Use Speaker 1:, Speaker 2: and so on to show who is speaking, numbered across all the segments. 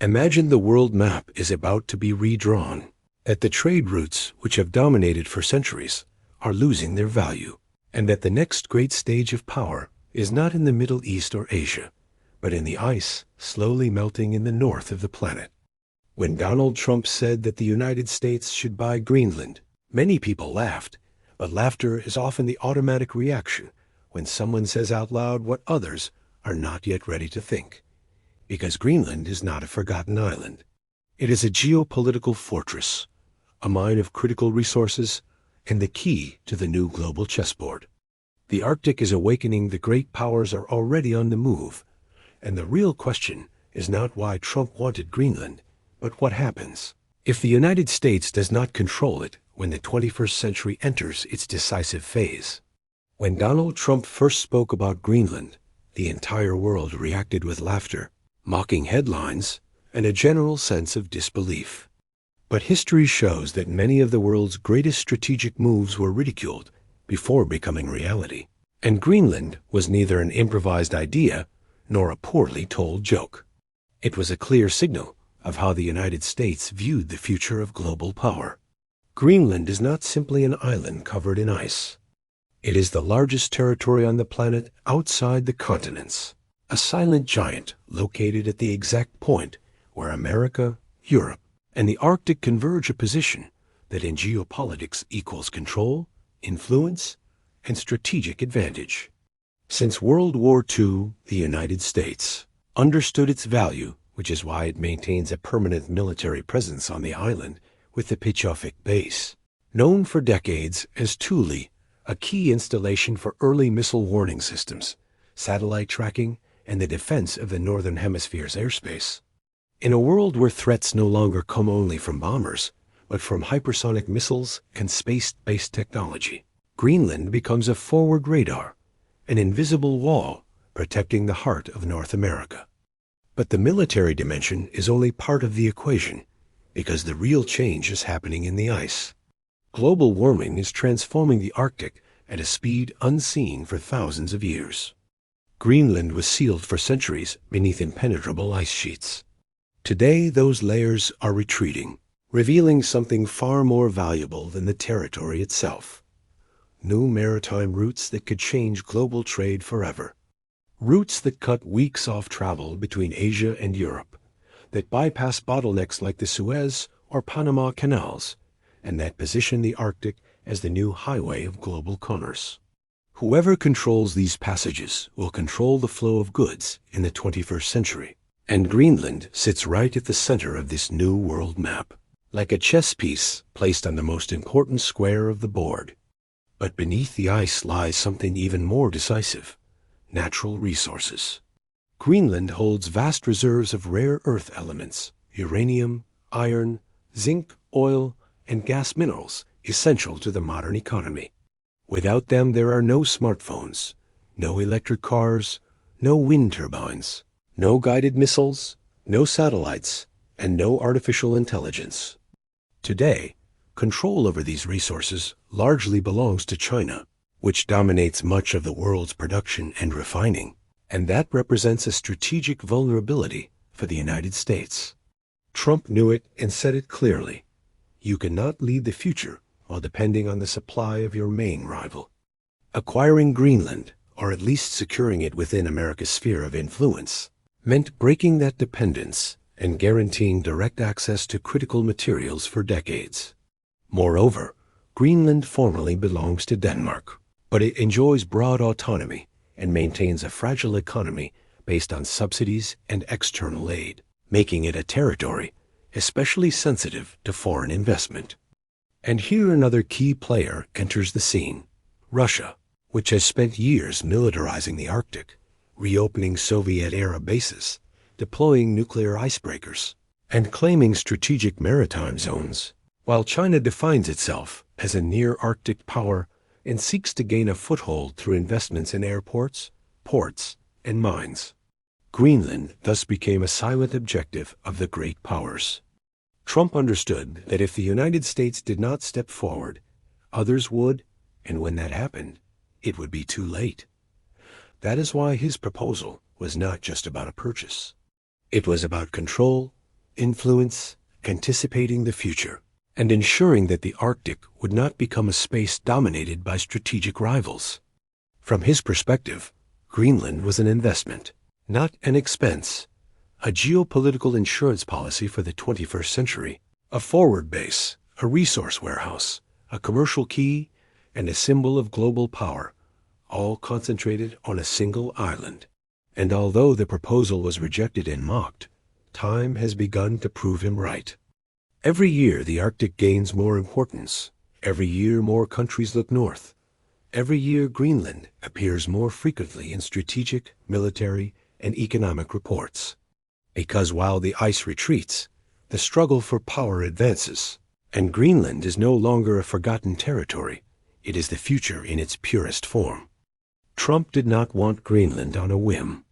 Speaker 1: Imagine the world map is about to be redrawn, that the trade routes which have dominated for centuries are losing their value, and that the next great stage of power is not in the Middle East or Asia, but in the ice slowly melting in the north of the planet. When Donald Trump said that the United States should buy Greenland, many people laughed, but laughter is often the automatic reaction when someone says out loud what others are not yet ready to think. Because Greenland is not a forgotten island. It is a geopolitical fortress, a mine of critical resources, and the key to the new global chessboard. The Arctic is awakening. The great powers are already on the move, and the real question is not why Trump wanted Greenland, but what happens if the United States does not control it when the 21st century enters its decisive phase. When Donald Trump first spoke about Greenland, the entire world reacted with laughter, mocking headlines, and a general sense of disbelief. But history shows that many of the world's greatest strategic moves were ridiculed before becoming reality, and Greenland was neither an improvised idea nor a poorly told joke. It was a clear signal of how the United States viewed the future of global power. Greenland is not simply an island covered in ice. It is the largest territory on the planet outside the continents, a silent giant located at the exact point where America, Europe, and the Arctic converge, a position that in geopolitics equals control, influence, and strategic advantage. Since World War II, the United States understood its value, which is why it maintains a permanent military presence on the island with the Pichofik base, known for decades as Thule, a key installation for early missile warning systems, satellite tracking, and the defense of the Northern Hemisphere's airspace. In a world where threats no longer come only from bombers, but from hypersonic missiles and space-based technology, Greenland becomes a forward radar, an invisible wall protecting the heart of North America. But the military dimension is only part of the equation, because the real change is happening in the ice. Global warming is transforming the Arctic at a speed unseen for thousands of years. Greenland was sealed for centuries beneath impenetrable ice sheets. Today, those layers are retreating, revealing something far more valuable than the territory itself. New maritime routes that could change global trade forever. Routes that cut weeks off travel between Asia and Europe, that bypass bottlenecks like the Suez or Panama canals, and that position the Arctic as the new highway of global commerce. Whoever controls these passages will control the flow of goods in the 21st century, and Greenland sits right at the center of this new world map, like a chess piece placed on the most important square of the board. But beneath the ice lies something even more decisive: natural resources. Greenland holds vast reserves of rare earth elements, uranium, iron, zinc, oil, and gas minerals essential to the modern economy. Without them, there are no smartphones, no electric cars, no wind turbines, no guided missiles, no satellites, and no artificial intelligence. Today, control over these resources largely belongs to China, which dominates much of the world's production and refining, and that represents a strategic vulnerability for the United States. Trump knew it and said it clearly. You cannot lead the future while depending on the supply of your main rival. Acquiring Greenland, or at least securing it within America's sphere of influence, meant breaking that dependence and guaranteeing direct access to critical materials for decades. Moreover, Greenland formally belongs to Denmark, but it enjoys broad autonomy and maintains a fragile economy based on subsidies and external aid, making it a territory especially sensitive to foreign investment. And here another key player enters the scene: Russia, which has spent years militarizing the Arctic, reopening Soviet-era bases, deploying nuclear icebreakers, and claiming strategic maritime zones, while China defines itself as a near-Arctic power and seeks to gain a foothold through investments in airports, ports, and mines. Greenland thus became a silent objective of the great powers. Trump understood that if the United States did not step forward, others would, and when that happened, it would be too late. That is why his proposal was not just about a purchase. It was about control, influence, anticipating the future, and ensuring that the Arctic would not become a space dominated by strategic rivals. From his perspective, Greenland was an investment, not an expense, a geopolitical insurance policy for the 21st century, a forward base, a resource warehouse, a commercial key, and a symbol of global power, all concentrated on a single island. And although the proposal was rejected and mocked, time has begun to prove him right. Every year the Arctic gains more importance. Every year more countries look north. Every year Greenland appears more frequently in strategic, military, and economic reports. Because while the ice retreats, the struggle for power advances, and Greenland is no longer a forgotten territory. It is the future in its purest form. Trump did not want Greenland on a whim.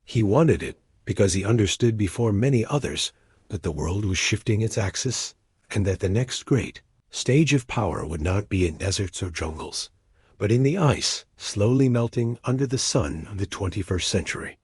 Speaker 1: He wanted it because he understood before many others that the world was shifting its axis and that the next great stage of power would not be in deserts or jungles, but in the ice slowly melting under the sun of the 21st century.